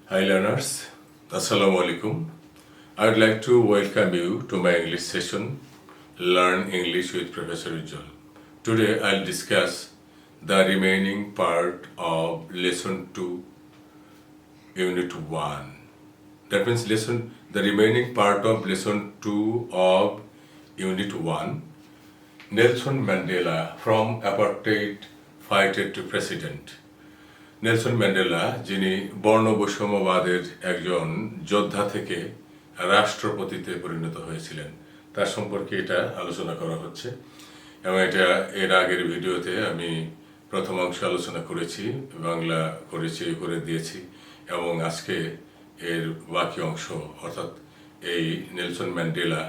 Hi learners, Assalamu alaikum. I would like to welcome you to my English session, Learn English with Professor Ujjwal. Today I'll discuss the remaining part of Lesson 2, Unit 1. That means the remaining part of Lesson 2 of Unit 1, Nelson Mandela from Apartheid Fighter to President. Nelson Mandela যিনি বর্ণবৈষম্যবাদের একজন যোদ্ধা থেকে রাষ্ট্রপতিতে পরিণত হয়েছিলেন তার সম্পর্কে এটা আলোচনা করা হচ্ছে এবং এটা এর আগের ভিডিওতে আমি প্রথম অংশ আলোচনা করেছি বাংলা করে দিয়েছি এবং আজকে এর বাকি অংশ অর্থাৎ এই Nelson Mandela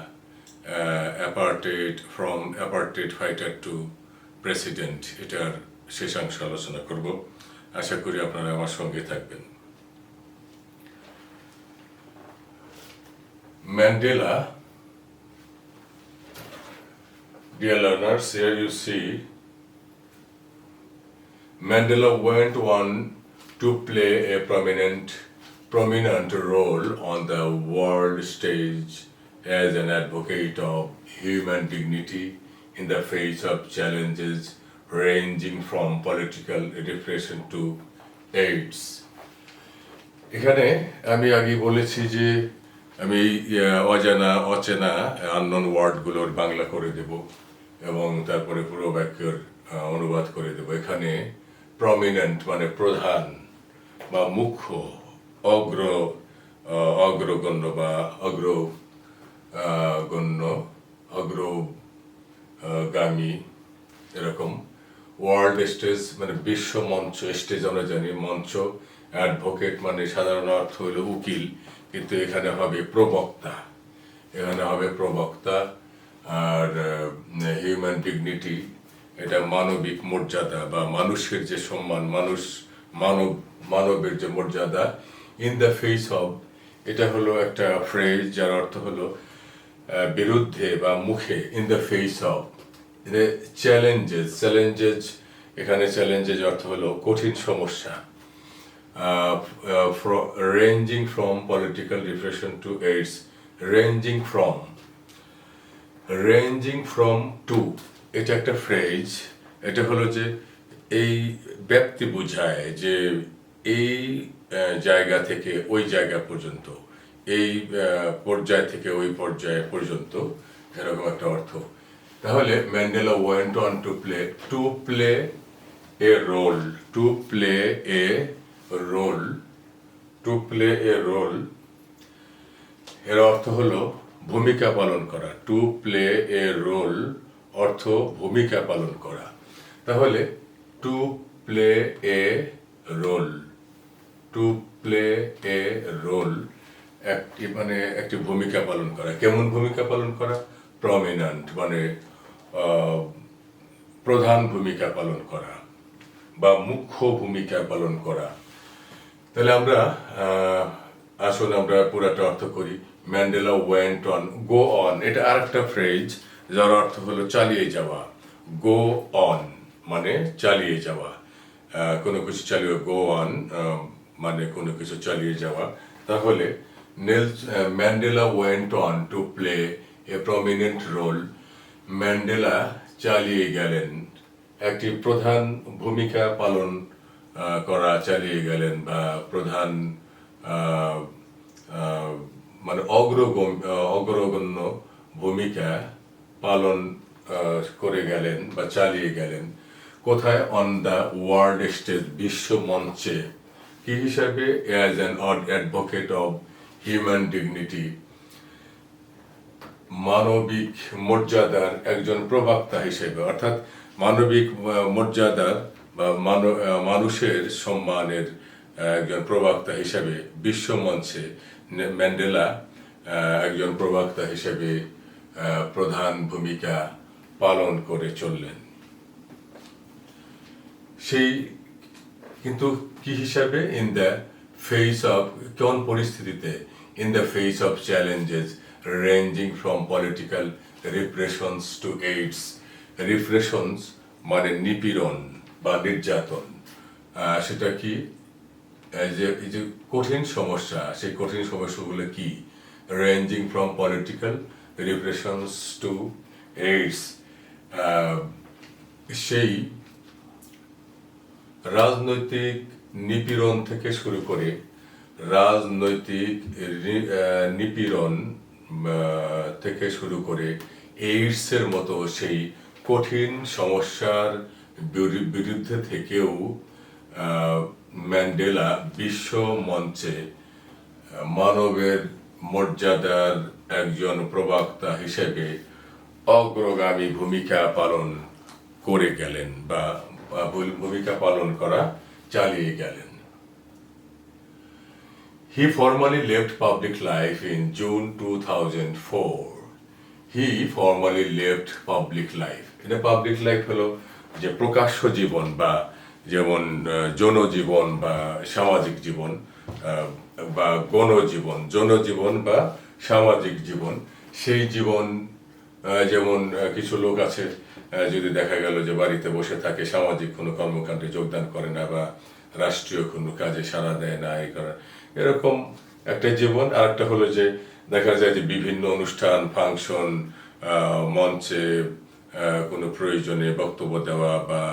apartheid fighter to president এটার শেষাংশ আলোচনা করব আশা করি আপনারা আমার সঙ্গে থাকবেন Mandela, dear learners, here you see Mandela went on to play a prominent role on the world stage as an advocate of human dignity in the face of challenges ranging from political repression to AIDS. এখানে আমি আগে বলেছি যে আমি অচেনা unknown ওয়ার্ডগুলোর Bangla করে দেব এবং তারপরে পুরো বাক্যের অনুবাদ করে দেব এখানে প্রমিনেন্ট মানে প্রধান বা মুখ্য অগ্রগণ্য বা অগ্রগামী এরকম ওয়ার্ল্ড স্টেজ মানে বিশ্ব মঞ্চ স্টেজ আমরা জানি মঞ্চ অ্যাডভোকেট মানে সাধারণ অর্থ হলো উকিল কিন্তু এখানে হবে প্রবক্তা আর হিউম্যান ডিগনিটি এটা মানবিক মর্যাদা বা মানুষের যে সম্মান মানবের যে মর্যাদা ইন দ্য ফেস অফ এটা হলো একটা ফ্রেজ যার অর্থ হলো বিরুদ্ধে বা মুখে in the face of challenges এখানে চ্যালেঞ্জেস অর্থ হলো কঠিন সমস্যা ranging from political repression to AIDS ranging from to এটা একটা ফ্রেজ এটা হলো যে এই ব্যক্তি বোঝায় যে এই জায়গা থেকে ওই জায়গা পর্যন্ত এই পর্যায় থেকে ওই পর্যায় পর্যন্ত এরকম একটা অর্থ তাহলে Mandela went on to play a role এর অর্থ হলো ভূমিকা পালন করা টু প্লে এ রোল অর্থ ভূমিকা পালন করা তাহলে টু প্লে এ রোল একটি ভূমিকা পালন করা কেমন ভূমিকা পালন করা প্রমিনেন্ট মানে প্রধান ভূমিকা পালন করা বা মুখ্য ভূমিকা পালন করা তাহলে আমরা পুরাটা অর্থ করি Mandela went on go on এটা আরেকটা ফ্রেজ যার অর্থ হলো চালিয়ে যাওয়া গো অন মানে চালিয়ে যাওয়া কোনো কিছু গো অন মানে কোনো কিছু চালিয়ে যাওয়া তাহলে Mandela went on to play a prominent role Mandela চালিয়ে গেলেন একটি প্রধান ভূমিকা পালন করা চালিয়ে গেলেন বা প্রধান মানে অগ্রগণ্য ভূমিকা পালন করে গেলেন বা চালিয়ে গেলেন কোথায় অন দ্য ওয়ার্ল্ড স্টেজ বিশ্ব মঞ্চে কি হিসাবে as an advocate of human dignity মানবিক মর্যাদার একজন প্রবক্তা হিসেবে অর্থাৎ মানবিক মর্যাদার বা মানুষের সম্মানের একজন প্রবক্তা হিসেবে বিশ্ব মঞ্চে ম্যান্ডেলা একজন প্রবক্তা হিসেবে প্রধান ভূমিকা পালন করে চললেন সেই কিন্তু কি হিসাবে ইন দ্য ফেস অফ কোন পরিস্থিতিতে in the face of challenges ranging from political repressions to AIDS repressions মানে নিপীড়ন বা নির্যাতন সেটা কি এই যে কঠিন সমস্যা, সেই কঠিন সমস্যাগুলো কি? Ranging from political repressions to AIDS, সেই রাজনৈতিক নিপীড়ন থেকে শুরু করে রাজনৈতিক নিপীড়ন থেকে শুরু করে এইডসের মতো সেই কঠিন সমস্যার বিরুদ্ধে থেকেও ম্যান্ডেলা বিশ্ব মঞ্চে মানবের মর্যাদার একজন প্রবক্তা হিসেবে অগ্রগামী ভূমিকা পালন করে গেলেন বা ভূমিকা পালন করা চালিয়ে গেলেন। He formally left public life in June 2004. He formally left public life. এটা পাবলিক লাইফ হলো যে প্রকাশ্য জীবন বা যেমন জনজীবন বা সামাজিক জীবন বা গণজীবন, জনজীবন বা সামাজিক জীবন, সেই জীবন যেমন কিছু লোক আছে যদি দেখা গেল যে বাড়িতে বসে থাকে, সামাজিক কোনো কর্মকাণ্ডে যোগদান করে না বা রাষ্ট্রীয় কোনো কাজে সাড়া দেয় না, এই করে এরকম একটা জীবন। আর একটা হলো যে দেখা যায় যে বিভিন্ন অনুষ্ঠান, ফাংশন, মঞ্চে কোনো প্রয়োজনে বক্তব্য দেওয়া বা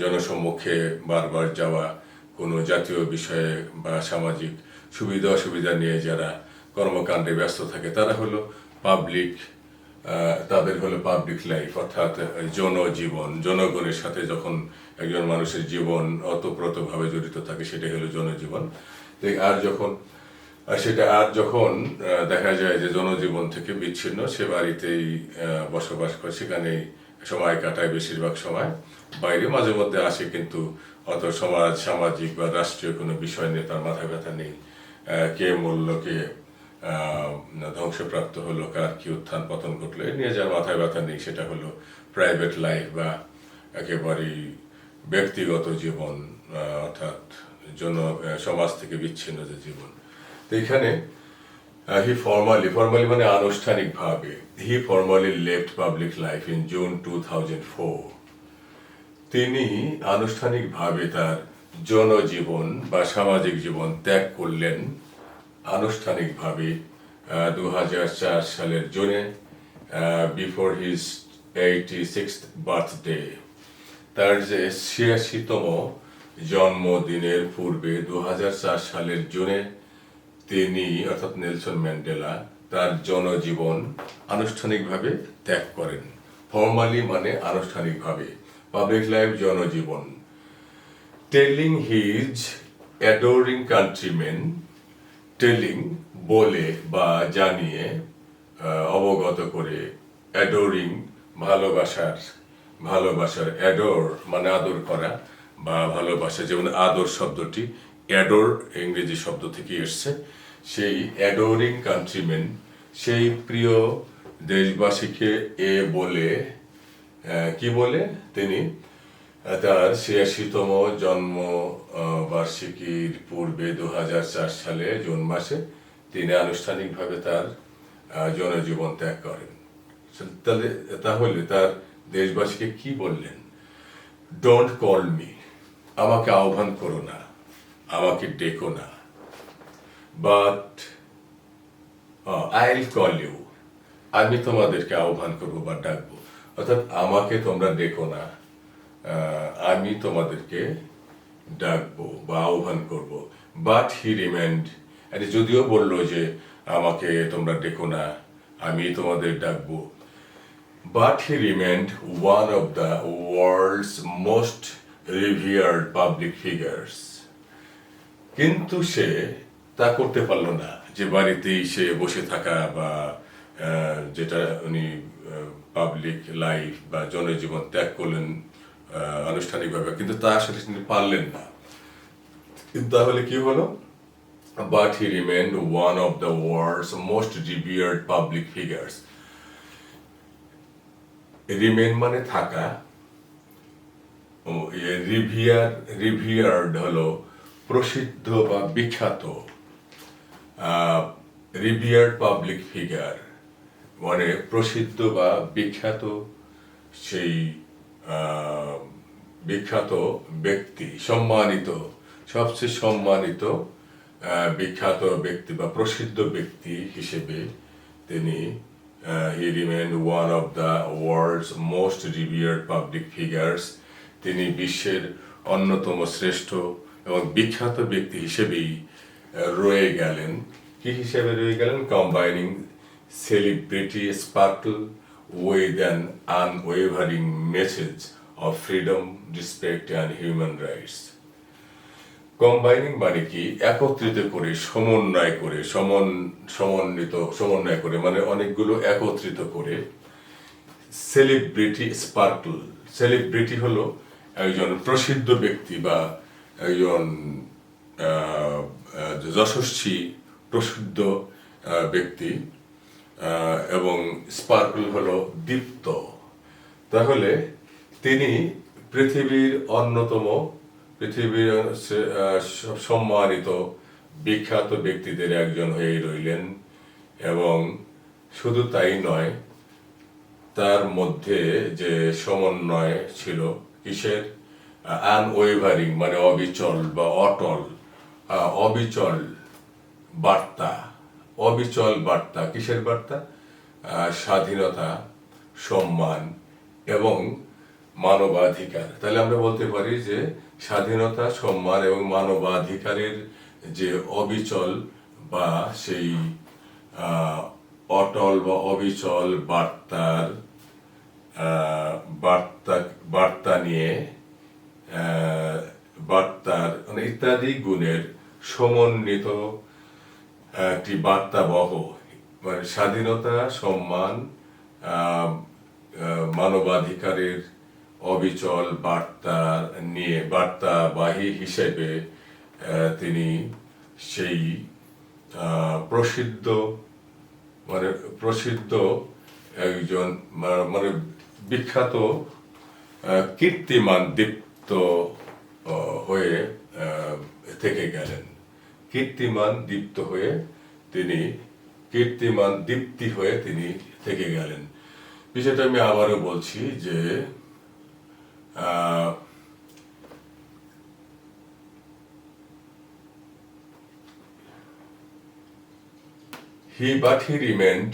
জনসম্মুখে বারবার যাওয়া, কোনো জাতীয় বিষয়ে বা সামাজিক সুবিধা অসুবিধা নিয়ে যারা কর্মকাণ্ডে ব্যস্ত থাকে তারা হলো পাবলিক, তাদের হলো পাবলিক লাইফ, অর্থাৎ জনজীবন, জনগণের সাথে যখন একজন মানুষের জীবন অতপ্রতভাবে জড়িত থাকে সেটাই হলো জনজীবন। আর যখন দেখা যায় যে জনজীবন থেকে বিচ্ছিন্ন, সে বাড়িতেই বসবাস করে, সেখানেই সময় কাটায় বেশিরভাগ সময়, বাইরে মাঝে মধ্যে আসে কিন্তু অত সামাজিক বা রাষ্ট্রীয় কোনো বিষয় নিয়ে তার মাথা ব্যথা নেই। কে মূল্য, কে ধ্বংসপ্রাপ্ত হলো, কার কি উত্থান পতন ঘটলো, এ নিয়ে যার মাথায় ব্যথা নেই, সেটা হলো প্রাইভেট লাইফ বা একেবারেই ব্যক্তিগত জীবন, অর্থাৎ সমাজ থেকে বিচ্ছিন্ন যে জীবন। তো এখানে হি ফর্মালি মানে আনুষ্ঠানিকভাবে, he formally left public life in June 2004। তিনি আনুষ্ঠানিকভাবে তার জনজীবন বা সামাজিক জীবন ত্যাগ করলেন আনুষ্ঠানিকভাবে 2004 সালের জুনে, বিফোর হিজ 86th বার্থডে। তার যে 86তম জন্মদিনের পূর্বে 2004 সালের জুনে তিনি অর্থাৎ নেলসন ম্যান্ডেলা তার জনজীবন আনুষ্ঠানিকভাবে ত্যাগ করেন। ফর্মালি মানে আনুষ্ঠানিকভাবে, পাবলিক লাইফ জনজীবন। টেলিং হিজ অ্যাডোরিং কান্ট্রিমেন, টেলিং বলে বা জানিয়ে, অবগত করে, অ্যাডোরিং ভালোবাসার অ্যাডোর মানে আদর করা বা ভালোবাসা, যেমন আদর শব্দটি অ্যাডোর ইংরেজি শব্দ থেকে এসছে। সেই অ্যাডোরিং কান্ট্রিমেন, সেই প্রিয় দেশবাসীকে বলে, কি বলে, তিনি তার 86তম জন্ম বার্ষিকীর পূর্বে 2004 সালে জুন মাসে তিনি আনুষ্ঠানিকভাবে তার জনজীবন ত্যাগ করেন। তাহলে তার দেশবাসীকে কি বললেন? ডোন্ট কল মি, আমাকে আহ্বান করো না, আমাকে ডেকো না, বাট আইল কল ইউ, আমি তোমাদেরকে আহ্বান করবো বা ডাকবো। অর্থাৎ আমাকে তোমরা ডেকো না, আমি তোমাদেরকে ডাকবো বা আহ্বান করবো। বাট হি রিমেন্ড, যদিও বললো যে আমাকে তোমরা ডেকো না, আমি তোমাদের ডাকবো, but he remained one of the world's most revered public figures. কিন্তু সে তা করতে পারলো না, যে বাড়িতেই সে বসে থাকা বা যেটা উনি পাবলিক লাইফ বা জনজীবন ত্যাগ করলেন আনুষ্ঠানিকভাবে, কিন্তু তা আসলে তিনি পারলেন না। তাহলে কি হলো? But he remained one of the world's most revered public figures. Remain মানে থাকা, রিভিয়ার্ড হলো প্রসিদ্ধ বা বিখ্যাত, রিভিয়ার্ড পাবলিক ফিগার মানে প্রসিদ্ধ বা বিখ্যাত, সেই বিখ্যাত ব্যক্তি, সবচেয়ে সম্মানিত বিখ্যাত ব্যক্তি বা প্রসিদ্ধ ব্যক্তি হিসেবে তিনি he remained one of the world's most revered public figures. তিনি বিশ্বের অন্যতম শ্রেষ্ঠ এবং বিখ্যাত ব্যক্তি হিসেবেই রয়ে গেলেন। কি হিসেবে রয়ে গেলেন? Combining celebrity sparkle with an unwavering message of freedom, respect and human rights. Combining মানে কি? একত্রিত করে, সমন্বয় করে, সমন্বয় করে মানে অনেকগুলো একত্রিত করে। সেলিব্রিটি স্পার্কল, সেলিব্রিটি হলো একজন প্রসিদ্ধ ব্যক্তি বা একজন যশস্বী প্রসিদ্ধ ব্যক্তি, এবং স্পার্কল হলো দীপ্ত। তাহলে তিনি পৃথিবীর সম্মানিত বিখ্যাত ব্যক্তিদের একজন হয়ে রইলেন। এবং শুধু তাই নয়, তার মধ্যে যে সমন্বয় ছিল কিসের? আনওয়েভারিং মানে অবিচল বা অটল, অবিচল বার্তা। অবিচল বার্তা কিসের বার্তা? স্বাধীনতা, সম্মান এবং মানবাধিকার। তাহলে আমরা বলতে পারি যে স্বাধীনতা, সম্মান এবং মানবাধিকারের যে অবিচল বা সেই অটল বা অবিচল বার্তা নিয়ে বার্তার মানে ইত্যাদি গুণের সমন্বিত একটি বার্তাবহ, মানে স্বাধীনতা, সম্মান, মানবাধিকারের অবিচল বার্তাবাহী হিসেবে তিনি সেই প্রসিদ্ধ একজন মানে বিখ্যাত কীর্তিমান দীপ্ত হয়ে থেকে গেলেন। কীর্তিমান দীপ্তি হয়ে তিনি থেকে গেলেন। বিষয়টা আমি আবারও বলছি যে he remained,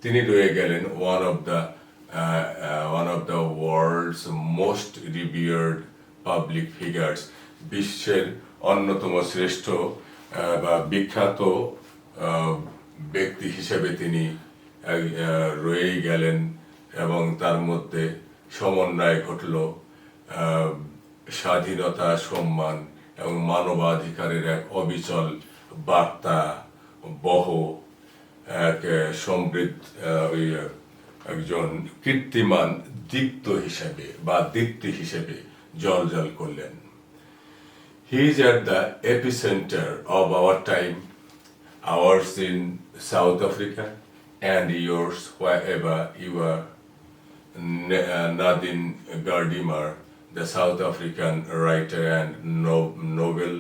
তিনি রয়ে গেলেন one of the world's most revered public figures, বিশ্বের অন্যতম শ্রেষ্ঠ বা বিখ্যাত ব্যক্তি হিসেবে তিনি রয়েই গেলেন। এবং তার মধ্যে সমন্বয় ঘটল স্বাধীনতা, সম্মান এবং মানবাধিকারের এক অবিচল বার্তা বহ এক একজন কীর্তিমান দীপ্তি হিসেবে জ্বলজ্বল করলেন। He is at the epicenter of our time, ours in South Africa and yours wherever you are. Nadine Gordimer, the South African writer and Nobel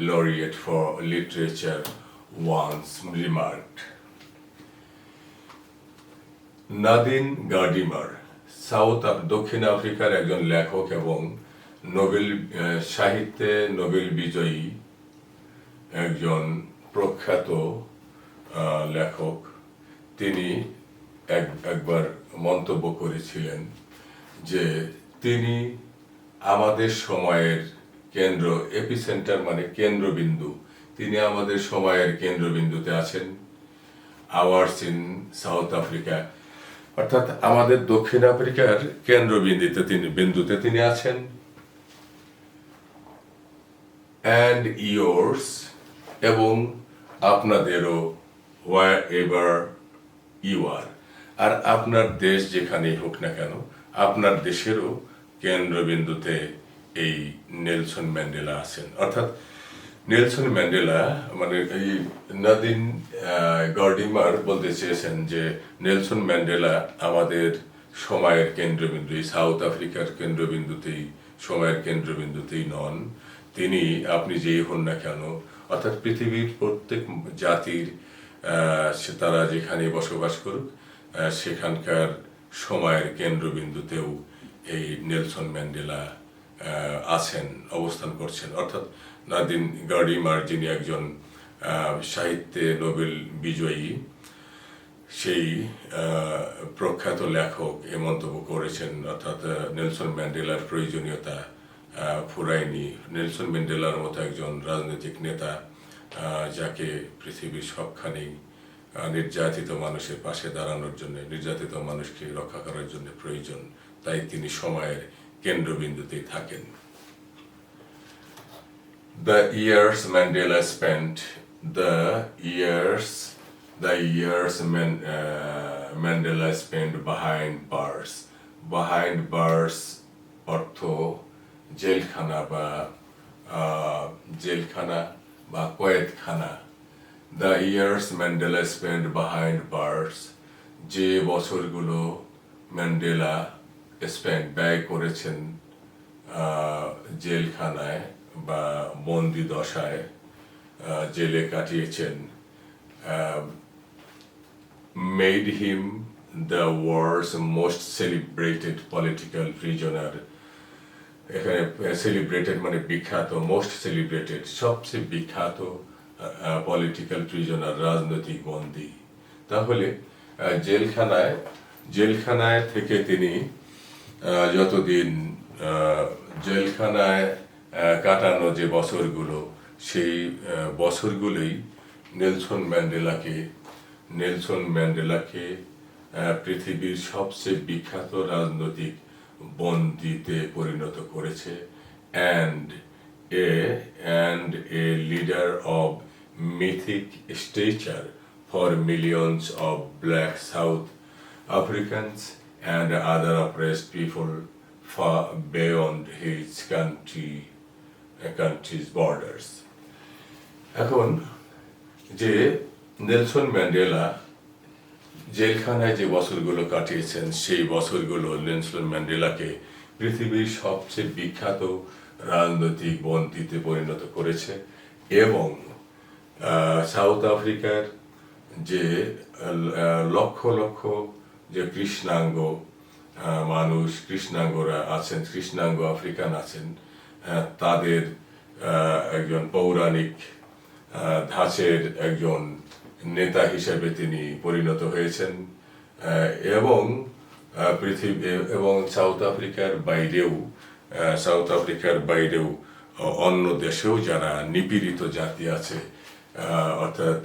laureate for literature, once remarked. নাদিন গার্ডিমার দক্ষিণ আফ্রিকার একজন লেখক এবং সাহিত্যে নোবেল বিজয়ী একজন প্রখ্যাত লেখক। তিনি একবার মন্তব্য করেছিলেন যে তিনি আমাদের সময়ের কেন্দ্র, এপিসেন্টার মানে কেন্দ্রবিন্দু, তিনি আমাদের সময়ের কেন্দ্রবিন্দুতে আছেন। আওয়ার্স ইন সাউথ আফ্রিকা, অর্থাৎ আমাদের দক্ষিণ আফ্রিকার কেন্দ্রবিন্দুতে তিনি আছেন। অ্যান্ড ইয়োর্স, এবং আপনাদেরও, wherever you are, আর আপনার দেশ যেখানেই হোক না কেন, আপনার দেশেরও কেন্দ্রবিন্দুতে এই নেলসন ম্যান্ডেলা আছেন। অর্থাৎ নেলসন ম্যান্ডেলা মানে এই নাদিন গর্ডিমার বলতে চেয়েছেন যে নেলসন ম্যান্ডেলা আমাদের সময়ের কেন্দ্রবিন্দু, সাউথ আফ্রিকার সময়ের কেন্দ্রবিন্দুতেই নন। তিনি, আপনি যেই হন না কেন, অর্থাৎ পৃথিবীর প্রত্যেক জাতির তারা যেখানে বসবাস করুক সেখানকার সময়ের কেন্দ্রবিন্দুতেও এই নেলসন ম্যান্ডেলা অবস্থান করছেন। অর্থাৎ নাদিন গার্ডিমার, যিনি একজন সাহিত্যে নোবেল বিজয়ী, সেই প্রখ্যাত লেখক এ মন্তব্য করেছেন, অর্থাৎ নেলসন ম্যান্ডেলার প্রয়োজনীয়তা ফুরায়নি। নেলসন ম্যান্ডেলার মতো একজন রাজনৈতিক নেতা, যাকে পৃথিবীর সবখানেই নির্যাতিত মানুষের পাশে দাঁড়ানোর জন্য, নির্যাতিত মানুষকে রক্ষা করার জন্য প্রয়োজন, তাই তিনি সময়ের কেন্দ্রবিন্দুতেই থাকেন। The years Mandela spent, Mandela spent behind bars. Behind bars অর্থ জেলখানা বা কয়েদখানা। The years Mandela spent behind bars, যে বছরগুলো ম্যান্ডেলা ব্যয় করেছেন জেলখানায় বা বন্দি দশায়, জেলে কাটিয়েছেন, made him the world's most celebrated political prisoner. এখানে সেলিব্রেটেড মানে বিখ্যাত, মোস্ট সেলিব্রেটেড সবচেয়ে বিখ্যাত পলিটিক্যাল প্রিজনার, রাজনৈতিক বন্দী। তাহলে জেলখানায় থেকে তিনি যতদিন জেলখানায় কাটানো যে বছরগুলো, সেই বছরগুলোই নেলসন ম্যান্ডেলাকে পৃথিবীর সবচেয়ে বিখ্যাত রাজনৈতিক বন্দীতে পরিণত করেছে, and a leader of mythic stature for millions of black South Africans and other oppressed people far beyond his country's borders. এখন যে নেলসন ম্যান্ডেলা জেলখানায় যে বছরগুলো কাটিয়েছেন, সেই বছরগুলো নেলসন ম্যান্ডেলাকে পৃথিবীর সবচেয়ে বিখ্যাত রাজনৈতিক বন্দীতে পরিণত করেছে, এবং সাউথ আফ্রিকার যে লক্ষ লক্ষ যে কৃষ্ণাঙ্গরা আছেন, কৃষ্ণাঙ্গ আফ্রিকান আছেন, তাদের একজন পৌরাণিক ধাঁচের একজন নেতা হিসেবে তিনি পরিণত হয়েছেন, এবং সাউথ আফ্রিকার বাইরেও অন্য দেশেও যারা নিপীড়িত জাতি আছে, অর্থাৎ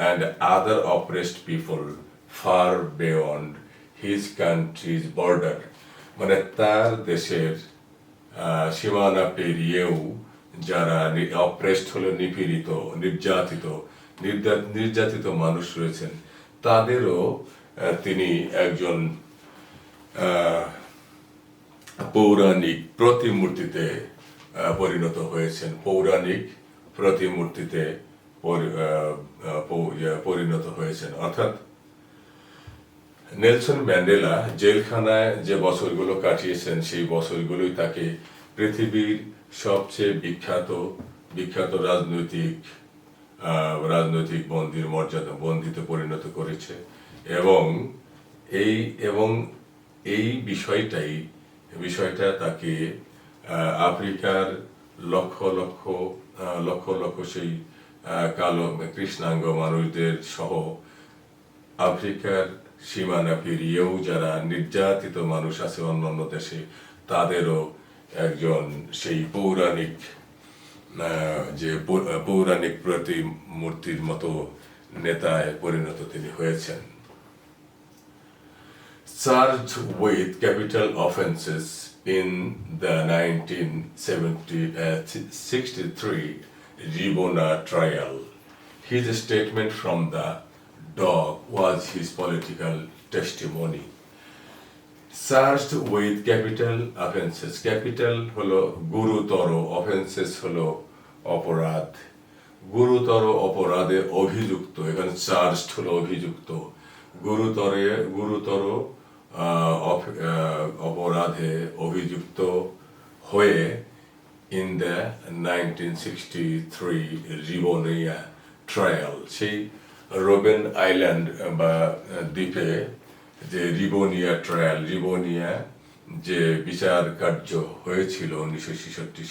and other oppressed people far beyond his country's border, মানে তার দেশের সীমানা পেরিয়েও যারা অপ্রেসড হলো, নিপীড়িত, নির্যাতিত মানুষ রয়েছেন, তাদেরও তিনি একজন পৌরাণিক প্রতিমূর্তিতে পরিণত হয়েছেন, পরিণত হয়েছেন। অর্থাৎ নেলসন ম্যান্ডেলা জেলখানায় যে বছরগুলো কাটিয়েছেন, সেই বছরগুলোই তাকে পৃথিবীর সবচেয়ে বিখ্যাত রাজনৈতিক বন্দীতে পরিণত করেছে, এবং এই বিষয়টা তাকে আফ্রিকার লক্ষ লক্ষ সেই কালো কৃষ্ণাঙ্গ মানুষদের সহ আফ্রিকার সীমানা পেরিয়েও যারা নির্যাতিত মানুষ আছে অন্যান্য দেশে, তাদেরও একজন সেই পৌরাণিক প্রতিমূর্তির মতো নেতায় পরিণত তিনি হয়েছেন। Charged with capital offenses in the 1963 Rivonia trial, his statement from the dock was his political testimony. Charged with capital offenses, capital হলো গুরুতর, offenses হলো অপরাধ, গুরুতর অপরাধে অভিযুক্ত, এখানে চার্জড হলো অভিযুক্ত, গুরুতর অপরাধে অভিযুক্ত হয়ে in the 1963 Rivonia trial, সেই রোবেন আইল্যান্ড বা দ্বীপে যে রিবোনিয়া যে বিচার কার্য হয়েছিল 1963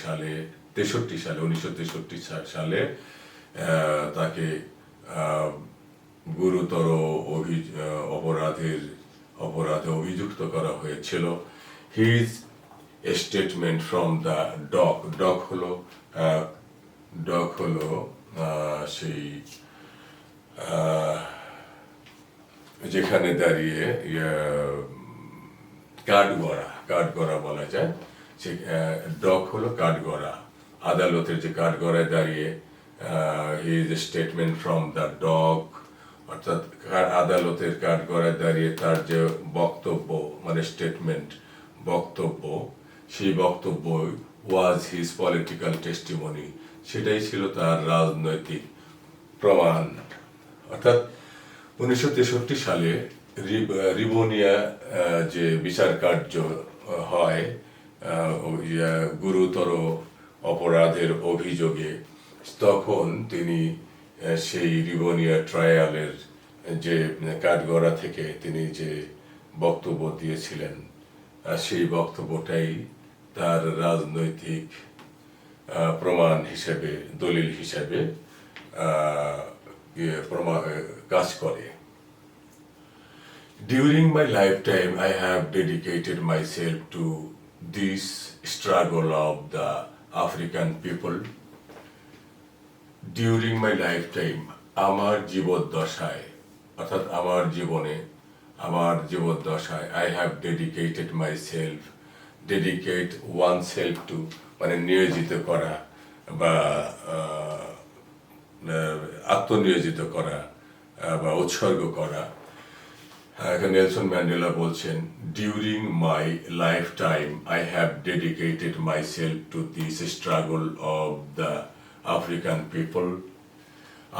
সালে তাকে গুরুতর অপরাধে অভিযুক্ত করা হয়েছিল। His statement from the dock হলো সেই যেখানে দাঁড়িয়ে কাঠগড়া বলা যায়, সে ডক হলো কাঠগড়া, আদালতের যে কাঠগড়ায় দাঁড়িয়ে his statement from the dock, অর্থাৎ আদালতের কাঠগড়ায় দাঁড়িয়ে তার যে বক্তব্য মানে বক্তব্য, সেই বক্তব্য ওয়াজ হিজ পলিটিক্যাল টেস্টিমনি, সেটাই ছিল তার রাজনৈতিক প্রমাণ। অর্থাৎ 1963 সালে রিভোনিয়া যে বিচার কার্য হয় গুরুতর অপরাধের অভিযোগে, তখন তিনি সেই রিভোনিয়া ট্রায়ালের যে কাঠগড়া থেকে তিনি যে বক্তব্য দিয়েছিলেন, সেই বক্তব্যটাই তার রাজনৈতিক প্রমাণ হিসেবে, দলিল হিসেবে কাজ করে। During my lifetime, I have dedicated myself to this struggle of the African people. During my lifetime, আমার জীবদ্দশায়, অর্থাৎ আমার জীবদ্দশায়, I have dedicated myself, dedicate oneself to মানে নিয়োজিত করা বা আত্মনিয়োজিত করা বা উৎসর্গ করা। নেলসন ম্যান্ডেলা বলছেন, during my life time I have dedicated my self to this struggle of the African people.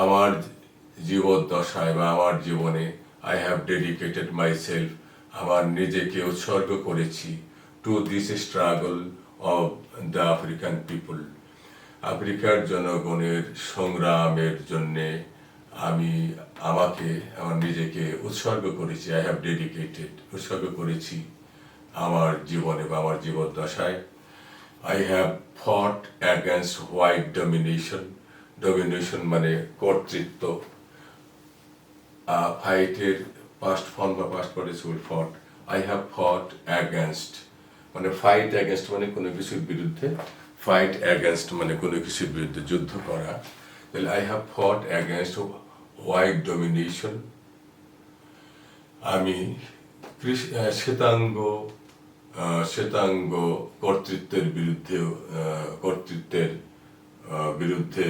আমার জীবদ্দশায় বা আমার জীবনে I have dedicated my self, আমার নিজেকে উৎসর্গ করেছি, to this struggle of the African people, আফ্রিকার জনগণের সংগ্রামের জন্যে আমার নিজেকে উৎসর্গ করেছি। আই হ্যাভ ডেডিকেটেড, উৎসর্গ করেছি আমার জীবনে বা আমার জীবদ্দশায়। আই হ্যাভ ফট অ্যাগেন্স্ট হোয়াইট ডমিনেশন মানে কর্তৃত্ব। ফাইটের পাস্ট ফর্ম বা পাস্ট পার্টিসিপল ফট। আই হ্যাভ ফট অ্যাগেন্স্ট মানে ফাইট অ্যাগেন্স্ট মানে কোনো কিছুর বিরুদ্ধে, ফাইট অ্যাগেন্স্ট মানে কোনো কিছুর বিরুদ্ধে যুদ্ধ করা। তাহলে আই হ্যাভ ফট অ্যাগেন্স্ট হোয়াইট ডমিনেশন, আমি শ্বেতাঙ্গ কর্তৃত্বের বিরুদ্ধে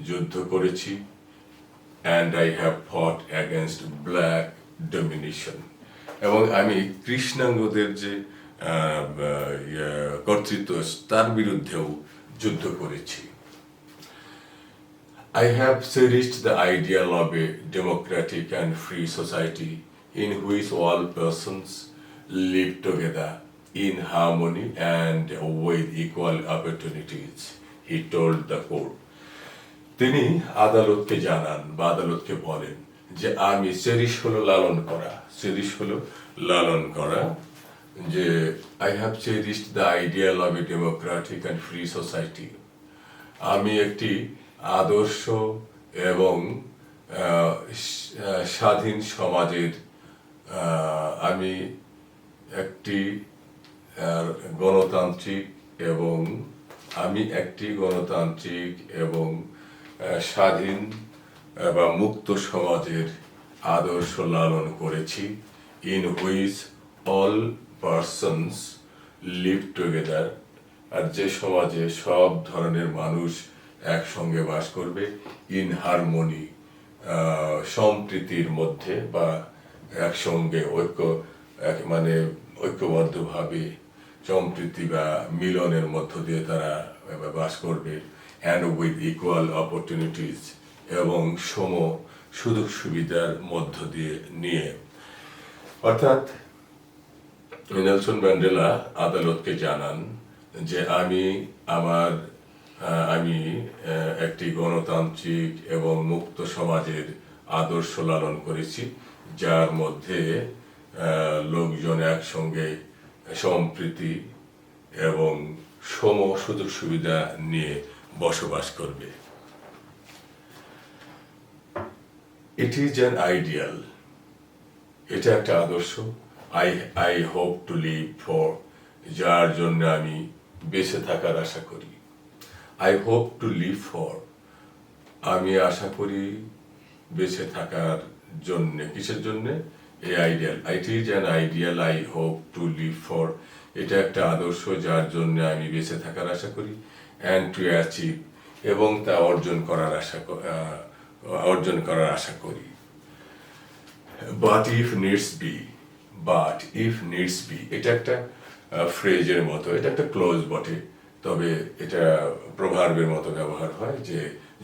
যুদ্ধ করেছি। অ্যান্ড আই হ্যাভ ফট অ্যাগেন্স্ট ব্ল্যাক ডমিনেশন, এবং আমি কৃষ্ণাঙ্গদের যে কর্তৃত্ব তার বিরুদ্ধেও যুদ্ধ করেছি। I have cherished the ideal of a democratic and free society in which all persons live together in harmony and with equal opportunities, he told the court. তিনি আদালতকে জানান বা আদালতকে বলেন যে আমি চেরিশ হলো লালন করা, যে I have cherished the ideal of a democratic and free society, আমি একটি আদর্শ এবং স্বাধীন সমাজের, আমি একটি গণতান্ত্রিক এবং স্বাধীন বা মুক্ত সমাজের আদর্শ লালন করেছি। In which all persons live together, আর যে সমাজে সব ধরনের মানুষ একসঙ্গে বাস করবে। ইন হারমোনি সম্প্রীতির মধ্যে বা একসঙ্গে ঐক্যবদ্ধভাবে সম্প্রীতি বা মিলনের মধ্য দিয়ে তারা বাস করবে। অ্যান্ড উইথ ইকুয়াল অপরচুনিটিস, এবং সম সুযোগ সুবিধার মধ্য দিয়ে নিয়ে। অর্থাৎ নেলসন ম্যান্ডেলা আদালতকে জানান যে আমি একটি গণতান্ত্রিক এবং মুক্ত সমাজের আদর্শ লালন করেছি, যার মধ্যে লোকজন একসঙ্গে সম্প্রীতি এবং সম সুযোগ সুবিধা নিয়ে বসবাস করবে। ইট ইজ অ্যান আইডিয়াল, এটা একটা আদর্শ। I hope to live for, যার জন্য আমি বেঁচে থাকার আশা করি। I hope to live for, আমি আশা করি বেঁচে থাকার জন্যে। কিসের জন্যে? এই ideal. It is an ideal I hope to live for, এটা একটা আদর্শ যার জন্য আমি বেঁচে থাকার আশা করি। অ্যান্ড টু অ্যাচিভ, এবং তা অর্জন করার আশা করি। বাট ইফ নিডস বি, এটা একটা ফ্রেজের মতো, এটা একটা ক্লোজ বটে, তবে এটা প্রভার্বের মতো ব্যবহার হয় যে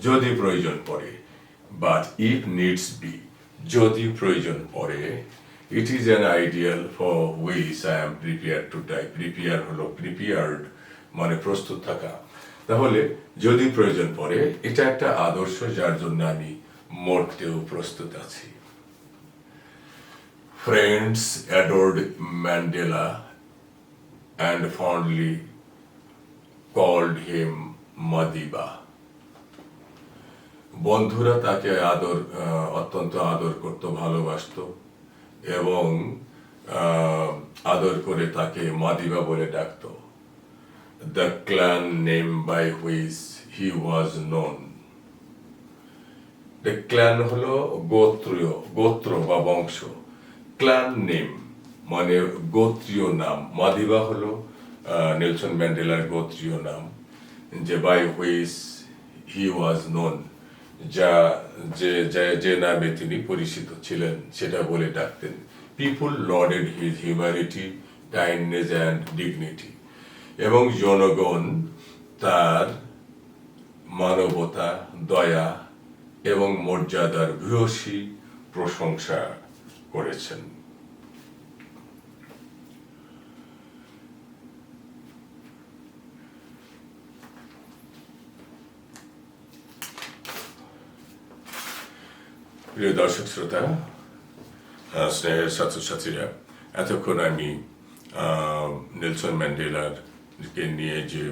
যদি প্রয়োজন পড়ে। বাট ইফ নিডস বি, যদি প্রয়োজন পড়ে, it is an ideal for which I am prepare to die. Prepare হলো প্রিপেয়ার্ড, মানে প্রস্তুত থাকা। তাহলে যদি প্রয়োজন পড়ে, এটা একটা আদর্শ যার জন্য আমি মরতেও প্রস্তুত আছি। Friends adored Mandela and fondly called him Madiba. বন্ধুরা তাকে অত্যন্ত আদর করত, ভালোবাসত, এবং আদর করে তাকে মাদিবা বলে ডাকত। The clan name by which he was known. The clan হলো গোত্র বা বংশ। ক্লান নেম মানে গোত্রীয় নাম। মাদিবা হলো নেলসন ম্যান্ডেলার গোত্রীয় নাম, যে by which he was known, যে নামে তিনি পরিচিত ছিলেন সেটা বলে ডাকতেন। People lauded his humanity, kindness and dignity, এবং জনগণ তার মানবতা, দয়া এবং মর্যাদার ভূয়সী প্রশংসা করেছেন। প্রিয় দর্শক শ্রোতা, স্নেহের ছাত্রছাত্রীরা, এতক্ষণ আমি নেলসন ম্যান্ডেলার কে নিয়ে যে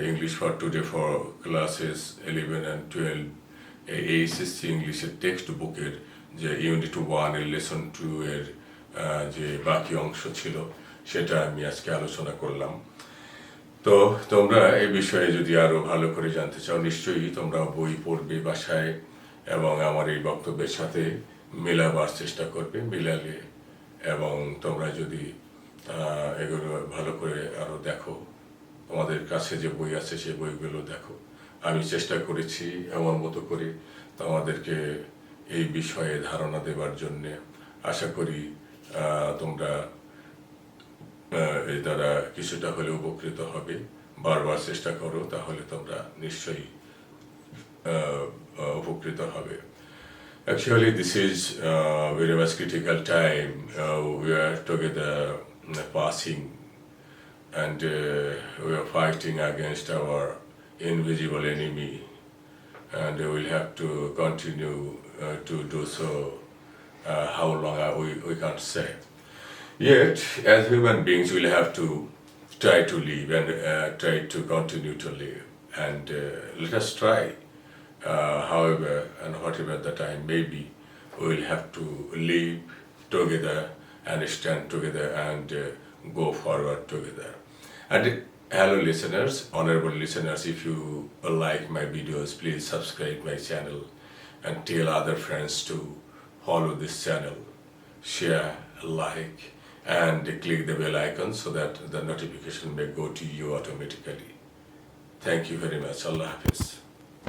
English for today for classes 11 and 12 HSC ইংলিশের টেক্সট বুকের যে ইউনিট 1 এর লেসন 2 এর যে বাকি অংশ ছিল সেটা আমি আজকে আলোচনা করলাম। তো তোমরা এই বিষয়ে যদি আরো ভালো করে জানতে চাও, নিশ্চয়ই তোমরা বই পড়বে বাসায় এবং আমার এই বক্তব্যের সাথে মেলাবার চেষ্টা করবে। মিলালে এবং তোমরা যদি এগুলো ভালো করে আরো দেখো, তোমাদের কাছে যে বই আছে সেই বইগুলো দেখো। আমি চেষ্টা করেছি এমন মতো করে তোমাদেরকে এই বিষয়ে ধারণা দেবার জন্যে। আশা করি তোমরা এর দ্বারা কিছুটা হলে উপকৃত হবে। বারবার চেষ্টা করো, তাহলে তোমরা নিশ্চয়ই উপকৃত হবে। Actually, this is very much critical time. We are together passing, and we are fighting against our invisible enemy, and we'll have to continue to do so. How long we can't say. Yet, as human beings, we'll have to try to live and try to continue to live. And let us try. However and whatever the time may be, we will have to live together and stand together and go forward together. And hello listeners, honorable listeners, if you like my videos, please subscribe my channel and tell other friends to follow this channel, share, like, and click the bell icon so that the notification may go to you automatically. Thank you very much. Allah Hafiz.